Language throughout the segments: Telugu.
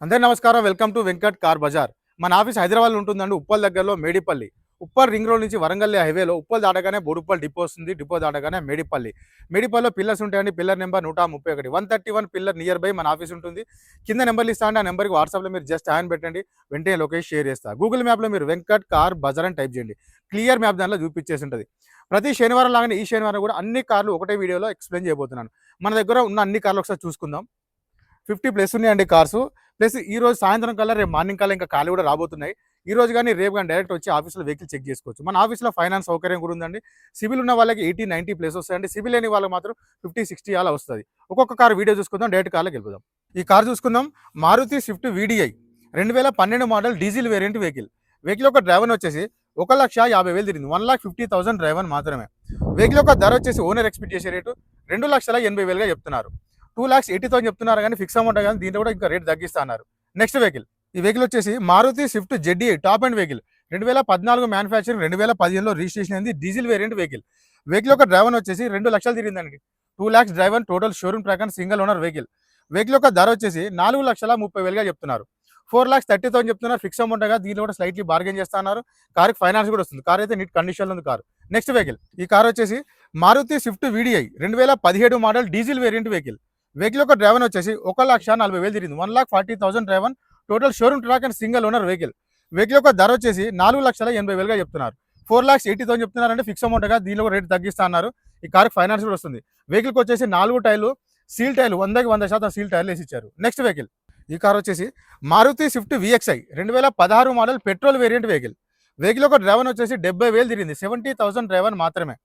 అందరికీ నమస్కారం. Welcome to Venkat car Bazar. మన ఆఫీస్ హైదరాబాద్లో ఉంటుందండి. ఉప్పల్ దగ్గరలో మేడిపల్లి. ఉప్పల్ రింగ్ రోడ్ నుంచి వరంగల్ హైవేలో ఉప్పల్ దాటగానే బోడుప్పల్ డిపో వస్తుంది. డిపో దాటగానే మేడిపల్లి. మేడిపల్లిలో పిల్లర్స్ ఉంటాయండి. Pillar number 131 131 pillar near by మన ఆఫీస్ ఉంటుంది. కింద నెంబర్లు ఇస్తా అండి. ఆ నెంబర్కి వాట్సాప్లో మీరు జస్ట్ హ్యాండ్ పెట్టండి, వెంటనే లొకేషన్ షేర్ చేస్తా. గూగుల్ మ్యాప్లో మీరు వెంకట్ కార్ బజార్ అని టైప్ చేయండి. క్లియర్ మ్యాప్ దానిలో చూపించేసి ఉంటుంది. ప్రతి శనివారం లాగానే ఈ శనివారం కూడా అన్ని కార్లు ఒకటే వీడియోలో ఎక్స్ప్లెయిన్ చేయబోతున్నాను. మన దగ్గర ఉన్న అన్ని కార్లు ఒకసారి చూసుకుందాం. 50+ ఉన్నాయండి కార్సు. ప్లస్ ఈ రోజు సాయంత్రం కల్లా రేపు మార్నింగ్ కల్లా ఇంకా ఖాళీ కూడా రాబోతున్నాయి. ఈ రోజు కానీ రేపు కానీ డైరెక్ట్ వచ్చి ఆఫీస్లో వెహికల్ చెక్ చేసుకోవచ్చు. మన ఆఫీస్లో ఫైనాన్స్ సౌకర్యం కూడా ఉందండి. సివిల్ ఉన్న వాళ్ళకి 80-90+ వస్తాయండి. సివిల్ లేని వాళ్ళకి మాత్రం 50-60 అలా వస్తుంది. ఒక్కొక్క కార్ వీడియో చూసుకుందాం, డైరెక్ట్ కార్లోకి వెళ్ళిపోదాం. ఈ కార్ చూసుకుందాం. Maruti Swift VDI 2012 model diesel variant vehicle. Vehicle యొక్క డ్రైవర్ వచ్చేసి 1,50,000 తిరిగింది. 1,50,000 డ్రైవర్ మాత్రమే. వెహికల్ యొక్క ధర వచ్చేసి ఓనర్ ఎక్స్పెక్ట్ చేసే రేటు 2,80,000 చెప్తున్నారు. 2,80,000 చెప్తున్నారు కానీ ఫిక్స్ అమౌంట్ కానీ దీంట్లో కూడా ఇంకా రేట్ తగ్గిస్తా అన్నారు. నెక్స్ట్ వెహికల్, ఈ వెహికల్ వచ్చేసి Maruti Swift ZDI top end vehicle. 2014 manufacturing, 2015లో రిజిస్ట్రేషన్ అయింది. Diesel variant vehicle. వెహికల్ యొక్క డ్రైవర్ వచ్చేసి 2 లక్షలు తిరిగిందండి. 2 lakhs డ్రైవర్ టోటల్ షోరూమ్ ప్రకారం సింగిల్ ఓనర్ వెహికల్. వెహికల్ యొక్క ధర వచ్చేసి 4,30,000 చెప్తున్నారు. 4,30,000 చెప్తున్నారు ఫిక్స్ అమౌంట్ గా. దీనిలో కూడా స్లైట్లీ బార్గెన్ చేస్తున్నారు. కార్కి ఫైనాన్స్ కూడా వస్తుంది. కార్ అయితే నీట్ కండిషన్లో ఉంది కారు. నెక్స్ట్ వెహికల్, ఈ కార్ వచ్చేసి Maruti Swift VDI 2017 model diesel variant vehicle. Vehicle యొక్క డ్రైవర్ వచ్చేసి 1,40,000 తిరిగింది. 1,40,000 driver total showroom track and single owner vehicle. Vehicle యొక్క ధర వచ్చేసి 4,80,000 చెప్తున్నారు. 4,80,000 చెప్తున్నారు అంటే ఫిక్స్ అమౌంట్ గా. దీనిలో రేట్ తగ్గిస్తా అన్నారు. ఈ కార్కి ఫైనాన్స్ కూడా వస్తుంది. వెహికల్కి వచ్చేసి 4 టైర్లు సీల్ టైర్లు 100% సీల్ టైర్లు వేసి ఇచ్చారు. నెక్స్ట్ వెహికల్, ఈ కార్ వచ్చేసి Maruti Swift VXI 2016 model petrol variant vehicle. Vehicle యొక్క డ్రైవర్ వచ్చేసి 70,000 తిరిగింది. 70,000 డ్రైవర్ మాత్రమే.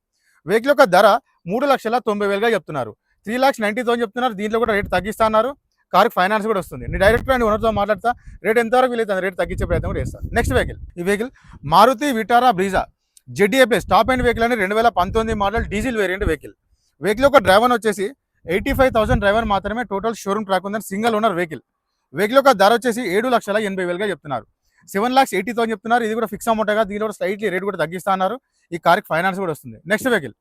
వెహికల్ యొక్క ధర 3,90,000 చెప్తున్నారు. 3,90,000 చెప్తున్నారు. దీంట్లో కూడా రేట్ తగ్గిస్తా అన్నారు. కార్కి ఫైనాన్స్ కూడా వస్తుంది. నేను డైరెక్ట్ అండి ఓనర్తో మాట్లాడతా. రేట్ ఎంతవరకు వీలైతే రేట్ తగ్గించే ప్రయత్నం కూడా చేస్తాను. నెక్స్ట్ వెహికల్, ఈ vehicle Maruti Vitara Brezza ZDI plus top end vehicle అని 2019 model diesel variant vehicle. Vehicle యొక్క డ్రైవర్ వచ్చేసి 85,000 డ్రైవర్ మాత్రమే. టోటల్ షోరూమ్ ట్రాక్ ఉందని సింగిల్ ఓనర్ వెహికల్. వెహికల్ యొక్క ధర వచ్చేసి 7,80,000 చెప్తున్నారు. 7,80,000 చెప్తున్నారు. ఇది కూడా ఫిక్స్ అమౌంట్ గా. దీనిలో స్లైట్లీ రేట్ కూడా తగ్గిస్తా అన్నారు. ఈ కార్కి ఫైనాన్స్ కూడా వస్తుంది. నెక్స్ట్ వెహికల్,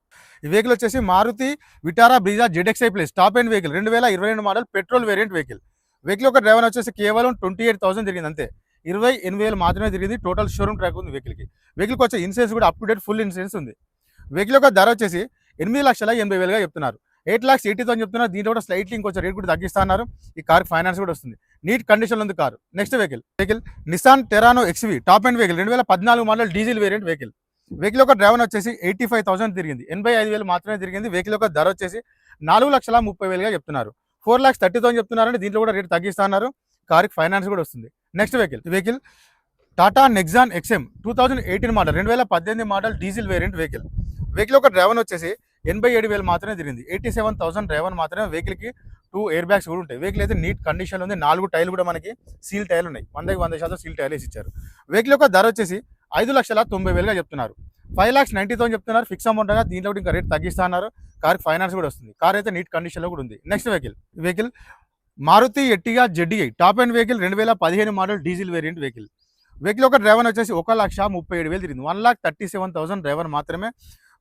ఈ వెహికల్ వచ్చేసి Maruti Vitara Brezza ZXI plus top end vehicle 2022 model petrol variant vehicle. Vehicle యొక్క డ్రైవర్ వచ్చేసి కేవలం 28,000 తిరిగింది. అంతే 28,000 మాత్రమే తిరిగింది. టోటల్ షోరూమ్ ట్రాక్ ఉంది వెహికల్కి. వెహికల్కి వచ్చే ఇన్సూరెన్స్ కూడా up to date full insurance ఉంది. వెహికల్ యొక్క ధర వచ్చేసి 8,80,000 చెప్తున్నారు. 8,80,000 చెప్తున్నారు. దీంట్లో కూడా స్లైట్లీ ఇంకొంచెం రేట్ కూడా తగ్గిస్తున్నారు. ఈ కార్కి ఫైనాన్స్ కూడా వస్తుంది. నీట్ కండిషన్లో ఉంది car. Next vehicle, Nissan టెరానో XV top end vehicle 2014 model diesel variant vehicle. Vehicle యొక్క డ్రైవర్ వచ్చేసి 85,000 తిరిగింది. 85,000 మాత్రమే తిరిగింది. వెహికల్ యొక్క ధర వచ్చేసి 4,30,000 చెప్తున్నారు. 4,30,000 చెప్తున్నారంటే దీంట్లో కూడా రేట్ తగ్గిస్తున్నారు. కార్కి ఫైనాన్స్ కూడా వస్తుంది. నెక్స్ట్ వెహికల్, ఈ vehicle Tata Nexon XM 2018 model 2018 model diesel variant vehicle. Vehicle యొక్క డ్రైవర్ వచ్చేసి 87,000 మాత్రమే తిరిగింది. 87,000 డ్రైవర్ మాత్రమే. వెహికల్కి 2 ఎయిర్ బ్యాగ్స్ కూడా ఉంటాయి. వెహికల్ అయితే నీట్ కండిషన్లో ఉంది. 4 టైర్లు కూడా మనకి సీల్ టైర్లు ఉన్నాయి. 100% సీల్ టైర్లు వేసి ఇచ్చారు. వెహికల్ యొక్క ధర వచ్చేసి 5,90,000 చెప్తున్నారు. 5,90,000 చెప్తున్నారు ఫిక్స్ అమౌంట్ గా. దీంట్లో ఇంకా రేట్ తగ్గిస్తా అన్నారు. కార్కి ఫైనాన్స్ కూడా వస్తుంది. కార్ అయితే నీట్ కండిషన్లో కూడా ఉంది. Next vehicle, vehicle Maruti Ertiga ZDI top end vehicle 2015 model diesel variant vehicle. Vehicle యొక్క డ్రైవర్ వచ్చేసి 1,37,000 తిరిగింది. 1,37,000 డ్రైవర్ మాత్రమే.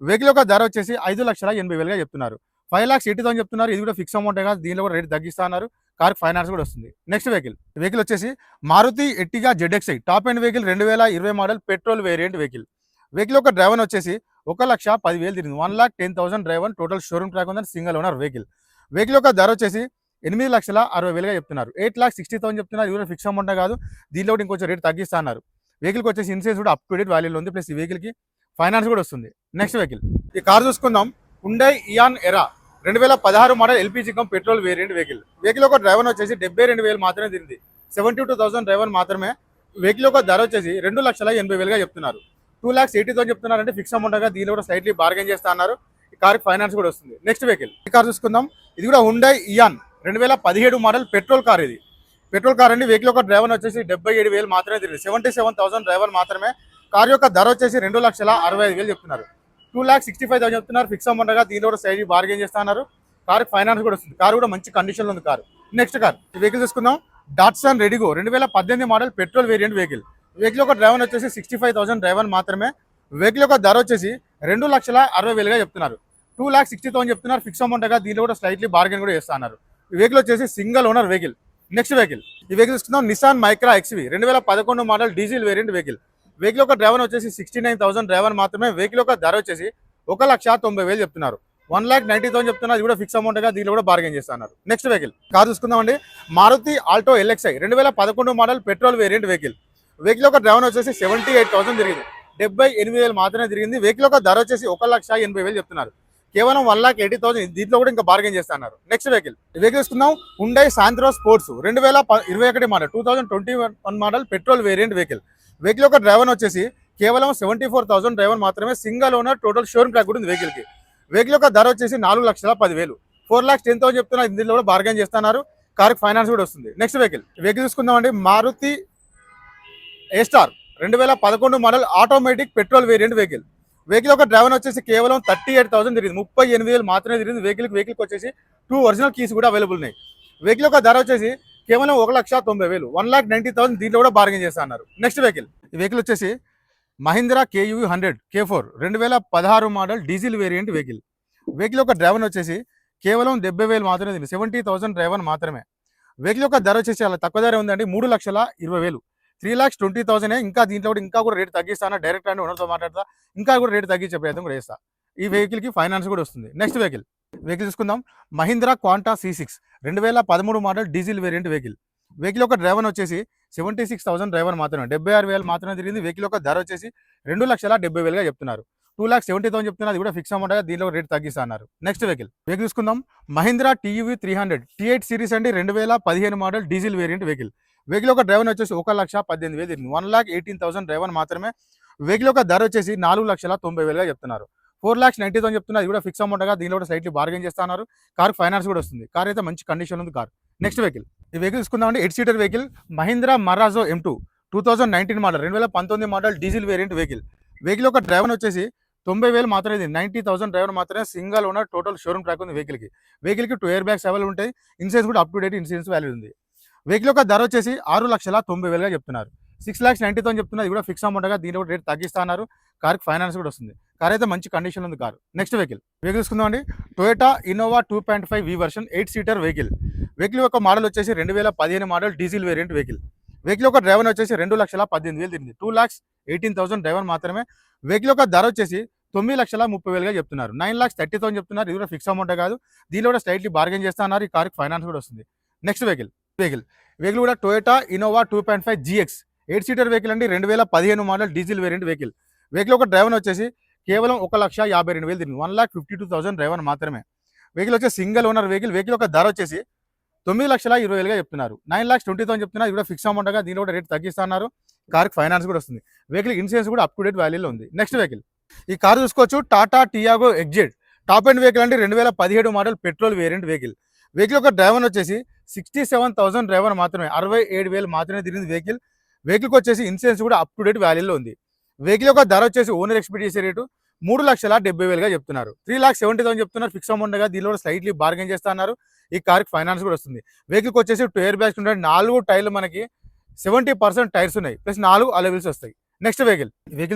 వెహికల్ యొక్క ధర వచ్చేసి 5,80,000 చెప్తున్నారు. 5,80,000 చెప్తున్నారు. ఇది కూడా ఫిక్స్ అమౌంట్ గా. దీనిలో కూడా రేట్ తగ్గిస్తా అన్నారు. కార్కి ఫైనాన్స్ కూడా వస్తుంది. నెక్స్ట్ వెహికల్, వెహికల్ వచ్చేసి Maruti Ertiga ZXI top end vehicle 2020 model petrol variant vehicle. Vehicle యొక్క డ్రైవర్ వచ్చేసి 1,10,000 తిరిగింది. 1,10,000 డ్రైవర్ టోటల్ షోరూమ్ ట్రాక్ ఉందని సింగిల్ ఓనర్ వెహికల్. వెహికల్ యొక్క ధర వచ్చేసి 8,60,000 చెప్తున్నారు. 8,60,000 చెప్తున్నారు. ఇది కూడా ఫిక్స్ అమౌంట్ కాదు. దీనిలో కూడా ఇంకొంచెం రేట్ తగ్గిస్తా అన్నారు. వెహికల్కి వచ్చేసి ఇన్సూరెన్స్ కూడా అప్ టు డేట్ వాల్యూలో ఉంది. ప్లస్ ఈ వెహికల్కి ఫైనాన్స్ కూడా వస్తుంది. నెక్స్ట్ వెహికల్, ఈ కార్ చూసుకుందాం. హుండై ఇయాన్ ఎరా 2016 model LPG come petrol variant vehicle. Vehicle యొక్క డ్రైవర్ వచ్చేసి 72,000 మాత్రమే తిరిగింది. 72,000 డ్రైవర్ మాత్రమే. వెహికల్ యొక్క ధర వచ్చేసి 2,80,000 చెప్తున్నారు. 2,80,000 చెప్తున్నారు అంటే ఫిక్స్ అమౌంట్ గా. దీనిలో కూడా స్లైట్లీ బార్గెన్ చేస్తా అన్నారు. ఈ కార్కి ఫైనాన్స్ కూడా వస్తుంది. నెక్స్ట్ వెహికల్, ఈ కార్ చూసుకుందాం. ఇది కూడా Hyundai Eon 2017 model petrol car. ఇది పెట్రోల్ కార్ అండి. వెహికల్ యొక్క డ్రైవర్ వచ్చేసి 77,000 మాత్రమే తిరిగింది. 77,000 డ్రైవర్ మాత్రమే. కార్ యొక్క ధర వచ్చేసి 2,65,000 చెప్తున్నారు. 2,65,000 చెప్తున్నారు ఫిక్స్ అమౌంట్ గా. దీనిలో కూడా స్లైట్లీ బార్గెన్ చేస్తున్నారు. కార్కి ఫైనాన్స్ కూడా వస్తుంది. కార్ కూడా మంచి కండిషన్లో ఉంది కారు. నెక్స్ట్ కార్, ఈ వెహికల్ చూసుకుందాం. Datsun redigo 2018 model petrol variant vehicle. Vehicle యొక్క డ్రైవర్ వచ్చేసి 65,000 డ్రైవర్ మాత్రమే. వెహికల్ యొక్క ధర వచ్చేసి 2,60,000 చెప్తున్నారు. 2,60,000 చెప్తున్నారు ఫిక్స్ అమౌంట్ గా. దీనిలో కూడా స్లైట్లీ బార్గెన్ కూడా చేస్తున్నారు. ఈ వెహికల్ వచ్చేసి single owner vehicle. Next vehicle ఈ వెహికల్ చూస్తున్నాం Nissan Micra XV 2011 model diesel variant vehicle. Vehicle యొక్క డ్రైవర్ వచ్చేసి 69,000 డ్రైవర్ మాత్రమే. వెహికల్ యొక్క ధర వచ్చేసి 1,90,000 చెప్తున్నారు. 1,90,000 చెప్తున్నారు. ఇది కూడా ఫిక్స్ అమౌంట్ గా దీనిలో కూడా బార్గెన్ చేస్తున్నారు. నెక్స్ట్ వెహికల్ కార్ చూసుకుందామండి. Maruti Alto LXI 2011 model petrol variant vehicle. Vehicle యొక్క డ్రైవర్ వచ్చేసి 78,000 తిరిగింది. 78,000 మాత్రమే తిరిగింది. వెహికల్ యొక్క ధర వచ్చేసి 1,80,000 చెప్తున్నారు. కేవలం 1,80,000. దీంట్లో కూడా ఇంకా బార్గెన్ చేస్తున్నారు. నెక్స్ట్ వెహికల్ చూసుకుందాం. Hyundai Santro sports 2021 model 2021 model petrol variant vehicle. Vehicle యొక్క డ్రైవర్ వచ్చేసి కేవలం 74,000 డ్రైవర్ మాత్రమే. Single owner, total showroom track కూడా ఉంది వెహికల్ కి. వెహికల్ యొక్క ధర వచ్చేసి 4,10,000. 4,10,000 చెప్తున్నారు. దీంట్లో కూడా బార్గెన్ చేస్తున్నారు. కార్ ఫైనాన్స్ కూడా వస్తుంది. నెక్స్ట్ వెహికల్ చూసుకుందామండి. Maruti A star 2011 model automatic petrol variant vehicle. Vehicle యొక్క డ్రైవర్ వచ్చేసి కేవలం 38,000 తిరిగింది. 38,000 మాత్రమే తిరిగింది. వెహికల్కి వచ్చేసి 2 ఒరిజినల్ కీస్ కూడా అవైలబుల్ ఉన్నాయి. వెహికల్ యొక్క ధర వచ్చేసి కేవలం 1,90,000. 1,90,000 దీంట్లో కూడా బార్గెన్ చేస్తా అన్నారు. నెక్స్ట్ వెహికల్ ఈ వెహికల్ వచ్చేసి Mahindra KUV 100 K4 2016 model diesel variant vehicle. Vehicle యొక్క డ్రైవర్ వచ్చేసి కేవలం 70,000 మాత్రమే తిరిగింది. 70,000 డ్రైవర్ మాత్రమే. వెహికల్ యొక్క ధర వచ్చేసి చాలా తక్కువ ధర ఉందండి. 3,20,000. 3,20,000. ఇంకా దీంట్లో కూడా రేట్ తగ్గిస్తాను. డైరెక్ట్ అండి ఓనర్తో మాట్లాడతా. ఇంకా కూడా రేట్ తగ్గించే ప్రయత్నం కూడా చేస్తా. ఈ వెహికల్ కి ఫైనాన్స్ కూడా వస్తుంది. నెక్స్ట్ వెహికల్ చూసుకుందాం. Mahindra quanta C6 2013 model diesel variant vehicle. Vehicle యొక్క డ్రైవర్ వచ్చేసి 76,000 డ్రైవర్ మాత్రమే. 76,000 మాత్రమే తిరిగింది. వెహికల్ యొక్క ధర వచ్చేసి 2,70,000 చెప్తున్నారు. 2,70,000 చెప్తున్నారు. అది కూడా ఫిక్స్ అమౌంట్ గా దీనిలో రేట్ తగ్గిస్తా అన్నారు. నెక్స్ట్ వెహికల్ చూసుకుందాం. మహీంద్రా TUV 300 T8 సిరీస్ అండి 2015 model diesel variant vehicle. Vehicle యొక్క డ్రైవర్ వచ్చేసి 1,18,000 తిరిగింది. 1,18,000 డ్రైవర్ మాత్రమే. వెహికల్ యొక్క ధర వచ్చేసి 4,90,000 చెప్తున్నారు. 4,90,000 చెప్తున్నారు. అది కూడా ఫిక్స్ అమౌంట్ గా దీనిలో కూడా స్లైట్లీ బార్గెన్ చేస్తున్నారు. కార్ ఫైనాన్స్ కూడా వస్తుంది. కార్ అయితే మంచి కండిషన్ ఉంది కార్. నెక్స్ట్ వెహికల్ ఈ వెహికల్ చూసుకుందామండి. 8 seater vehicle Mahindra Marazzo M2 2019 model 2019 model diesel variant vehicle. Vehicle యొక్క డ్రైవర్ వచ్చేసి 90,000 మాత్రమే. 90,000 డ్రైవర్ మాత్రమే. Single owner, total showroom track ఉంది వెహికల్ కి. 2 ఎయిర్ బ్యాగ్స్ అవైలబుల్ ఉంటాయి. ఇన్సూరెన్స్ కూడా up to date insurance value ఉంది. వెహికల్ యొక్క ధర వచ్చేసి 6,90,000 చెప్తున్నారు. 6,90,000 చెప్తున్నారు. ఇది కూడా ఫిక్స్ అమౌంట్ గా దీని కూడా రేట్ తగ్గిస్తున్నారు. కార్ ఫైనాన్స్ కూడా వస్తుంది. కార్ అయితే మంచి కండిషన్ ఉంది కారు. నెక్స్ట్ వెహికల్ చూసుకుందామండి. Toyota Innova 2.5 V version 8 seater vehicle. Vehicle యొక్క మోడల్ వచ్చేసి 2015 model diesel variant vehicle. Vehicle యొక్క డ్రైవర్ వచ్చేసి 2,18,000 తిరిగింది. 2,18,000 డ్రైవర్ మాత్రమే. వెహికల్ యొక్క ధర వచ్చేసి 9,30,000 చెప్తున్నారు. 9,30,000 చెప్తున్నారు. ఇది కూడా ఫిక్స్ అమౌంట్ కాదు. దీనిలో కూడా స్లైట్లీ బార్గెన్ చేస్తున్నారు. ఈ కార్ ఫైనాన్స్ కూడా వస్తుంది. నెక్స్ట్ వెహికల్ కూడా Toyota Innova 2.5 GX 8 seater vehicle అండి 2015 model diesel variant vehicle. Vehicle ఒక డ్రైవర్ వచ్చేసి కేవలం 1,52,000 తిరిగింది. 1,52,000 డ్రైవర్ మాత్రమే. వెహికల్ వచ్చేసి సింగిల్ ఓనర్ వెహికల్. వెహికల్ యొక్క ధర వచ్చేసి 9,20,000 చెప్తున్నారు. 9,20,000 చెప్తున్నారు. ఇది కూడా ఫిక్స్ అమౌంట్ గా దీని కూడా రేట్ తగ్గిస్తున్నారు. కార్ ఫైనాన్స్ కూడా వస్తుంది. వెహికల్ ఇన్సూరెన్స్ కూడా అప్ టు డేట్ వాల్యూలో ఉంది. నెక్స్ట్ వెహికల్ ఈ కార్ చూసుకోవచ్చు. Tata Tiago exert top end vehicle అండి 2017 model petrol variant vehicle. Vehicle యొక్క డ్రైవర్ వచ్చేసి 67,000 డ్రైవర్ మాత్రమే. 67,000 మాత్రమే తిరిగింది వెహికల్. వెహికల్కి వచ్చేసి ఇన్సూరెన్స్ కూడా అప్ టు డేట్ వాల్యూలో ఉంది. వెహికల్ యొక్క ధర వచ్చేసి ఓనర్ ఎక్స్పెక్ట్ చేసే రేటు 3,70,000 చెప్తున్నారు. 3,70,000 చెప్తున్నారు. ఫిక్స్ అమౌంట్ గా దీనిలో స్లైట్లీ బార్గెన్ చేస్తున్నారు. ఈ కార్ ఫైనాన్స్ కూడా వస్తుంది. వెహికల్కి వచ్చేసి 2 ఎయిర్ బ్యాగ్స్ ఉంటాయి. 4 టైర్లు మనకి 70% టైర్స్ ఉన్నాయి. ప్లస్ 4 అలవెల్స్ వస్తాయి. నెక్స్ట్ వెహికల్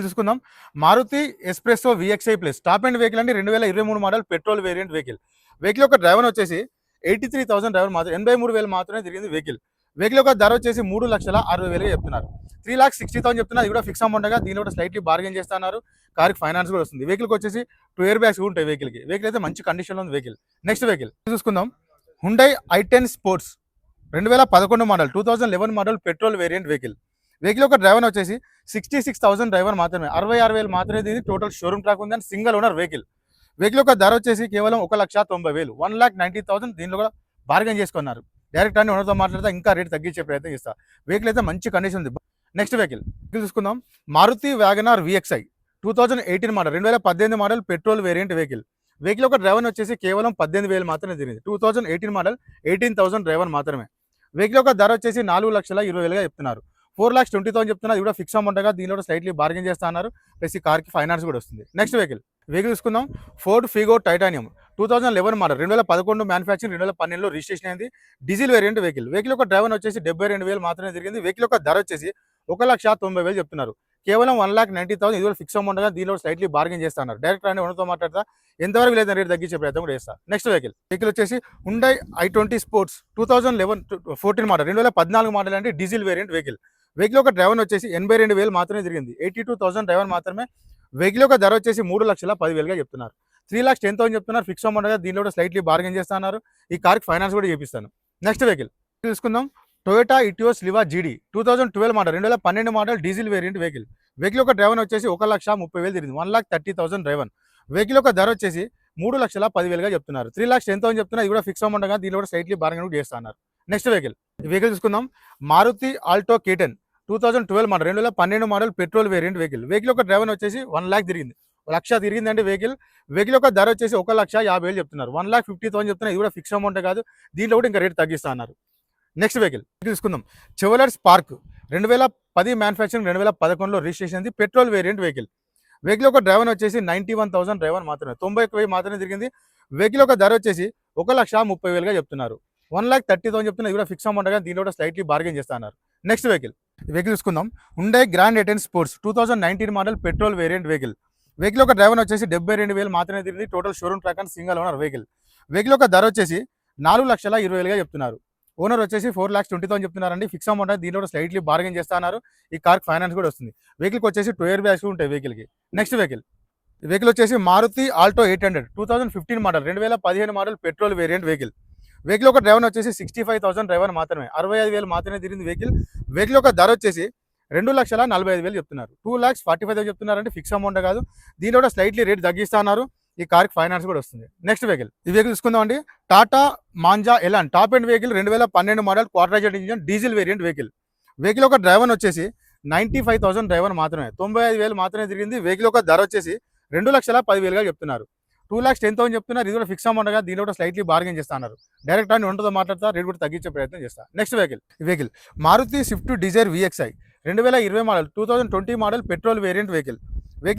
చూసుకుందాం. Maruti S-Presso VXI plus top end vehicle అండి 2023 model petrol variant vehicle. Vehicle యొక్క డ్రైవర్ వచ్చేసి 83,000 డ్రైవర్ మాత్రం 83,000 మాత్రమే తిరిగింది వెహికల్. వెహికల్ యొక్క ధర వచ్చేసి 3,60,000 చెప్తున్నారు. 3,60,000 చెప్తున్నారు. ఇది కూడా ఫిక్స్ అమౌంట్ గా దీని కూడా స్లైట్లీ బార్గెన్ చేస్తున్నారు. కార్ ఫైనాన్స్ కూడా వస్తుంది. వెహికల్కి వచ్చేసి 2 ఎయిర్ బ్యాగ్స్ ఉంటాయి వెహికల్కి. వెహికల్ అయితే మంచి కండిషన్లో ఉంది వెహికల్. నెక్స్ట్ వెహికల్ చూసుకుందాం. Hyundai i10 sports 2011 model 2011 model petrol variant vehicle. Vehicle యొక్క డ్రైవర్ వచ్చేసి 66,000 డ్రైవర్ మాత్రమే. 66,000 మాత్రమే దీని టోటల్ షోరూమ్ ట్రాక్ ఉంది. And single owner vehicle. Vehicle యొక్క ధర వచ్చేసి కేవలం 1,90,000. 1,90,000 దీనిలో కూడా బార్గెన్ చేసుకున్నారు. డైరెక్ట్ అని ఓనర్తో మాట్లాడితే ఇంకా రేట్ తగ్గించే ప్రయత్నం చేస్తా. వెహికల్ అయితే మంచి కండిషన్ ఉంది. నెక్స్ట్ వెహికల్ చూసుకుందాం. Maruti WagonR VXI 2018 model 2018 model petrol variant vehicle. Vehicle యొక్క డ్రైవర్ వచ్చేసి కేవలం 18,000 మాత్రమే తిరిగింది. 2018 మోడల్ 18,000 డ్రైవర్ మాత్రమే. వెహికల్ యొక్క ధర వచ్చేసి 4,20,000 చెప్తున్నారు. 4,20,000 చెప్తున్నారు. ఇది కూడా ఫిక్స్ అమౌంట్ గా దీనిలో స్లైట్లీ బార్గెన్ చేస్తున్నారు. ప్లస్ ఈ కార్ కి ఫైనాన్స్ కూడా వస్తుంది. నెక్స్ట్ వెహికల్ చూసుకుందాం. Ford Figo Titanium 2011 model 2011 manufacturing 2012లో రిజిస్ట్రేషన్ అయింది. Diesel variant vehicle. వెహికల్ యొక్క డ్రైవర్ వచ్చేసి 72,000 మాత్రమే తిరిగింది. వెహికల్ యొక్క ధర వచ్చేసి 1,90,000 చెప్తున్నారు. కేవలం 1,90,000 ఇది కూడా ఫిక్స్ అమౌంట్ గా దీనిలో స్లైట్లీ బార్గెన్ చేస్తున్నారు. డైరెక్ట్ రాని ఓనర్తో మాట్లాడతా ఎంతవరకు లేదని రేట్ తగ్గించే ప్రయత్నం కూడా చేస్తా. నెక్స్ట్ వెహికల్ వచ్చేసి Hyundai i20 sports 2014 model 2014 model అంటే డీజిల్ వేరియంట్ వెహికల్ ఒక డ్రైవర్ వచ్చేసి 82,000 మాత్రమే తిరిగింది. 82,000 డ్రైవర్ మాత్రమే. వెహికల్ యొక్క ధర వచ్చేసి 3,10,000గా చెప్తున్నారు. 3,10,000 చెప్తున్నారు ఫిక్స్ అమౌంట్ గా దీనిలో స్లైట్లీ బార్గెన్ చేస్తున్నారు. ఈ కార్కి ఫైనాన్స్ కూడా చేపిస్తాను. నెక్స్ట్ వెహికల్ తీసుకుందాం. టొయోటా ఇటియోస్ లివా జీడీ 2012 model 2012 model diesel variant vehicle ఒక డ్రైవర్ వచ్చేసి 1,30,000 తిరిగింది. 1,30,000 డ్రైవర్. వెహికల్ యొక్క ధర వచ్చేసి 3,10,000గా చెప్తున్నారు. 3,10,000 చెప్తున్నారు. ఇది కూడా ఫిక్స్ అమౌంట్ గా దీనిలో కూడా స్లైట్లీ బార్గెన్ కూడా చేస్తున్నారు. నెక్స్ట్ వెహికల్ తీసుకుందాం. Maruti Alto K10 2012 model 2012 model petrol variant vehicle ఒక డ్రైవర్ వచ్చేసి 1,00,000 తిరిగింది. 1,00,000 తిరిగిందండి వెహికల్ యొక్క ధర వచ్చేసి 1,50,000 చెప్తున్నారు. 1,50,000 చెప్తున్నారు. ఇది కూడా ఫిక్స్ అమౌంట్ కాదు. దీంట్లో కూడా ఇంకా రేట్ తగ్గిస్తా అన్నారు. నెక్స్ట్ వెహికల్ తీసుకుందాం. చెవలర్ స్పార్క్ 2010 మ్యానుఫ్యాక్చరింగ్ 2011లో రిజిస్ట్రేషన్ ఉంది. పెట్రోల్ వేరియంట్ వెహికల్ ఒక డ్రైవర్ వచ్చేసి 91,000 డ్రైవర్ మాత్రమే. 91,000 మాత్రమే తిరిగింది. వెహికల్ యొక్క ధర వచ్చేసి 1,30,000గా చెప్తున్నారు. 1,30,000 చెప్తున్నారు. ఇది కూడా ఫిక్స్ అమౌంట్ గా దీంట్లో కూడా స్లైట్లీ బార్గెన్ చేస్తున్నారు. నెక్స్ట్ వెహికల్ తీసుకుందాం. Hyundai grand i10 sports 2019 model petrol variant vehicle ఒక డ్రైవర్ వచ్చేసి 72,000 మాత్రమే తిరిగింది. Total showroom track and single owner vehicle ఒక ధర వచ్చేసి 4,20,000గా చెప్తున్నారు. ఓనర్ వచ్చేసి 4,20,000 చెప్తున్నారండి. ఫిక్స్ అమౌంట్ దీనిలో కూడా స్లైట్లీ బార్గెన్ చేస్తున్నారు. ఈ కార్కి ఫైనాన్స్ కూడా వస్తుంది. వెహికల్కి వచ్చేసి 2 ఇయర్ బ్యాగ్స్ ఉంటాయి వెహికల్కి. నెక్స్ట్ వెహికల్ వచ్చేసి Maruti Alto 800 2015 model 2015 model petrol variant vehicle ఒక డ్రైవర్ వచ్చేసి 65,000 డ్రైవర్ మాత్రమే. 65,000 మాత్రమే తిరిగింది వెహికల్ ఒక ధర వచ్చేసి 2,45,000 చెప్తున్నారు. 2,45,000 చెప్తున్నారంటే ఫిక్స్ అమౌంట్ కాదు. దీనిలో కూడా స్లైట్లీ రేట్ తగ్గిస్తున్నారు. ఈ కార్కి ఫైనాన్స్ కూడా వస్తుంది. నెక్స్ట్ వెహికల్ చూసుకుందామండి. Tata Manza Elan top end vehicle 2012 model quadrajet engine diesel variant vehicle ఒక డ్రైవర్ వచ్చేసి 95,000 డ్రైవర్ మాత్రమే. 95,000 మాత్రమే తిరిగింది. వెహికల్ ఒక ధర వచ్చేసి 2,10,000గా చెప్తున్నారు. 2,10,000 చెప్తున్నారు. ఇది కూడా ఫిక్స్ అమౌంట్ గా దీనిలో కూడా స్లైట్లీ బార్గెన్ చేస్తున్నారు. డైరెక్ట్ అని ఉంటుందో మాట్లాడతా రేట్ కూడా తగ్గించే ప్రయత్నం చేస్తా. Next vehicle Maruti Swift Dzire VXi 2020 model 2020 model petrol variant vehicle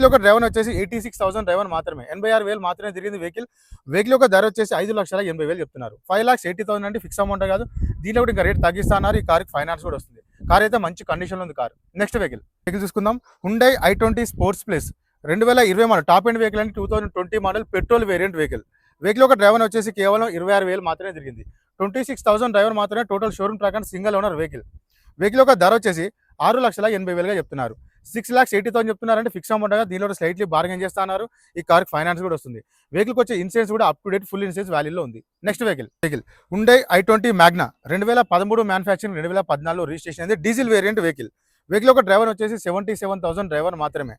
ఒక డ్రైవర్ వచ్చేసి 86,000 డ్రైవర్ మాత్రమే. 86,000 మాత్రమే తిరిగింది వెహికల్ ఒక ధర వచ్చేసి 5,80,000 చెప్తున్నారు. 5,80,000 అంటే ఫిక్స్ అమౌంట్ కాదు. దీనిలో కూడా ఇంకా రేట్ తగ్గిస్తున్నారు. ఈ కార్కి ఫైనాన్స్ కూడా వస్తుంది. కార్ అయితే మంచి కండిషన్లో ఉంది కార్. నెక్స్ట్ వెహికల్ చూసుకుందాం. Hyundai i20 sports plus 2020 model top end vehicle అంటే 2020 మోడల్ పెట్రోల్ వేరియంట్ వెహికల్ ఒక డ్రైవర్ వచ్చేసి కేవలం 26,000 మాత్రమే తిరిగింది. 26,000 డ్రైవర్ మాత్రమే. Total showroom track and single owner vehicle ఒక ధర వచ్చేసి 6,80,000గా చెప్తున్నారు. 6,80,000 చెప్తున్నారంటే ఫిక్స్ అమౌంట్ గా దీనిలో స్లైట్లీ బార్గెన్ చేస్తున్నారు. ఈ కార్కి ఫైనాన్స్ కూడా వస్తుంది. వెహికల్కి వచ్చే ఇన్సూరెన్స్ కూడా up to date full insurance వాల్యూలో ఉంది. Next vehicle Hyundai i20 Magna 2013 manufacturing 2014లో రిజిస్ట్రేషన్ అయింది. డీజిల్ వేరియంట్ వెహికల్ ఒక డ్రైవర్ వచ్చేసి 77,000 డ్రైవర్ మాత్రమే.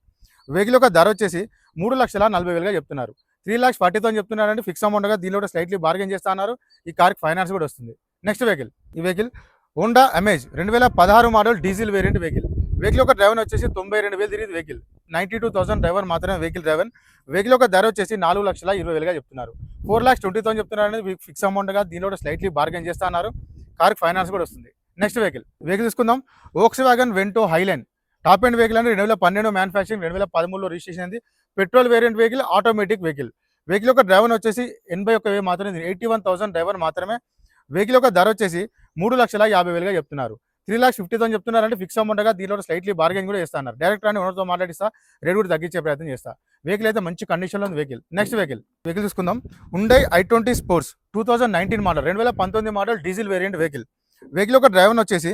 వెహికల్ ఒక ధర వచ్చేసి 3,40,000గా చెప్తున్నారు. 3,40,000 చెప్తున్నారంటే ఫిక్స్ అమౌంట్ గా దీనిలో కూడా స్లైట్లీ బార్గెన్ చేస్తున్నారు. ఈ కార్కి ఫైనాన్స్ కూడా వస్తుంది. Next vehicle Honda amaze 2016 model diesel variant vehicle ఒక డ్రైవర్ వచ్చేసి 92,000 తిరిగింది. వెహికల్ 92,000 డ్రైవర్ మాత్రమే. వెహికల్ ఒక ధర వచ్చేసి 4,20,000గా చెప్తున్నారు. 4,20,000 చెప్తున్నారు. ఫిక్స్ అమౌంట్ గా దీనిలో కూడా స్లైట్లీ బార్గెన్ చేస్తున్నారు. కార్కి ఫైనాన్స్ కూడా వస్తుంది. నెక్స్ట్ వెహికల్ తీసుకుందాం. Volkswagen Vento highline top end vehicle అంటే 2012 మ్యానుఫ్యాక్చరింగ్ 2013లో రిజిస్ట్రేషన్ అయింది. పెట్రోల్ వేరియంట్ ఆటోమేటిక్ వెహికల్ ఒక డ్రైవర్ వచ్చేసి 81,000 మాత్రమే. 81,000 డ్రైవర్ మాత్రమే. వెహికల్ ఒక ధర వచ్చేసి 3,50,000గా చెప్తున్నారు. 3,50,000 చెప్తున్నారంటే ఫిక్స్ అమౌంట్ గా దీనిలో స్లైట్లీ బార్గెన్ కూడా చేస్తున్నారు. డైరెక్ట్ అని ఓనర్తో మాట్లాడిస్తా రేట్ కూడా తగ్గించే ప్రయత్నం చేస్తా. వెహికల్ అయితే మంచి కండిషన్లో ఉంది నెక్స్ట్ వెహికల్ చూసుకుందాం. Hyundai i20 sports 2019 model 2019 model diesel variant vehicle ఒక డ్రైవర్ వచ్చేసి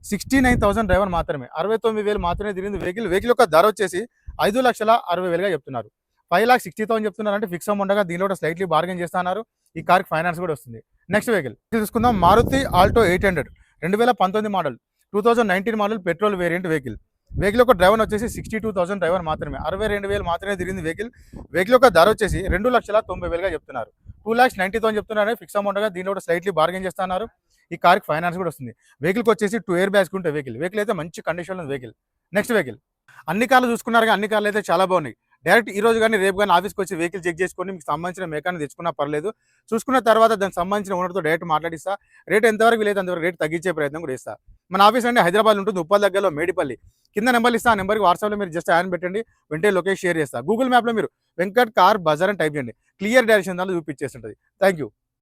69,000 డ్రైవర్ మాత్రమే. 69,000 మాత్రమే తిరిగింది. వెహికల్ యొక్క ధర వచ్చేసి 5,60,000గా చెప్తున్నారు. 5,60,000 చెప్తున్నారంటే ఫిక్స్ అమౌంట్ గా దీనిలో కూడా స్లైట్లీ బార్గెన్ చేస్తున్నారు. ఈ కార్కి ఫైనాన్స్ కూడా వస్తుంది. నెక్స్ట్ వెహికల్ చూసుకుందాం. Maruti Alto 800 2019 model 2019 model petrol variant vehicle ఒక డ్రైవర్ వచ్చేసి 62,000 డ్రైవర్ మాత్రమే. 62,000 మాత్రమే తిరిగింది. వెహికల్ యొక్క ధర వచ్చేసి 2,90,000గా చెప్తున్నారు. 2,90,000 చెప్తున్నారు. ఫిక్స్ అమౌంట్ గా దీనిలో కూడా స్లైట్లీ బార్గెన్ చేస్తున్నారు. ఈ కార్కి ఫైనాన్స్ కూడా వస్తుంది. వెహికల్కి వచ్చేసి 2 ఇయర్ బ్యాగ్స్ ఉంటాయి వెహికల్ అయితే మంచి కండిషన్లో ఉంది నెక్స్ట్ వెహికల్ అన్ని కార్లు చూసుకున్నారు. అన్ని కార్లు అయితే చాలా బాగున్నాయి. డైరెక్ట్ ఈ రోజు కానీ రేపు కానీ ఆఫీస్కి వచ్చి వెహికల్ చెక్ చేసుకొని మీకు సంబంధించిన మెకానిక్ తెచ్చుకున్నా పర్లేదు. చూసుకున్న తర్వాత దానికి సంబంధించిన ఓనర్తో డైరెక్ట్ మాట్లాడిస్తా. రేట్ ఎంతవరకు లేదు అంతవరకు రేట్ తగ్గించే ప్రయత్నం కూడా చేస్తా. మన ఆఫీస్ అంటే హైదరాబాద్ ఉంటుంది. ఉప్పల్ దగ్గరలో మేడిపల్లి. కింద నెంబర్ ఇస్తా. ఆ నెంబర్కి వాట్సాప్లో మీరు జస్ట్ యాడ్ పెట్టండి. వెంటనే లొకేషన్ షేర్ చేస్తా. గూగుల్ మ్యాప్లో మీరు వెంకట్ కార్ బజార్ అని టైప్ చేయండి. క్లియర్ డైరెక్షన్ దాంట్లో చూపించేస్తుంటుంది. Thank you.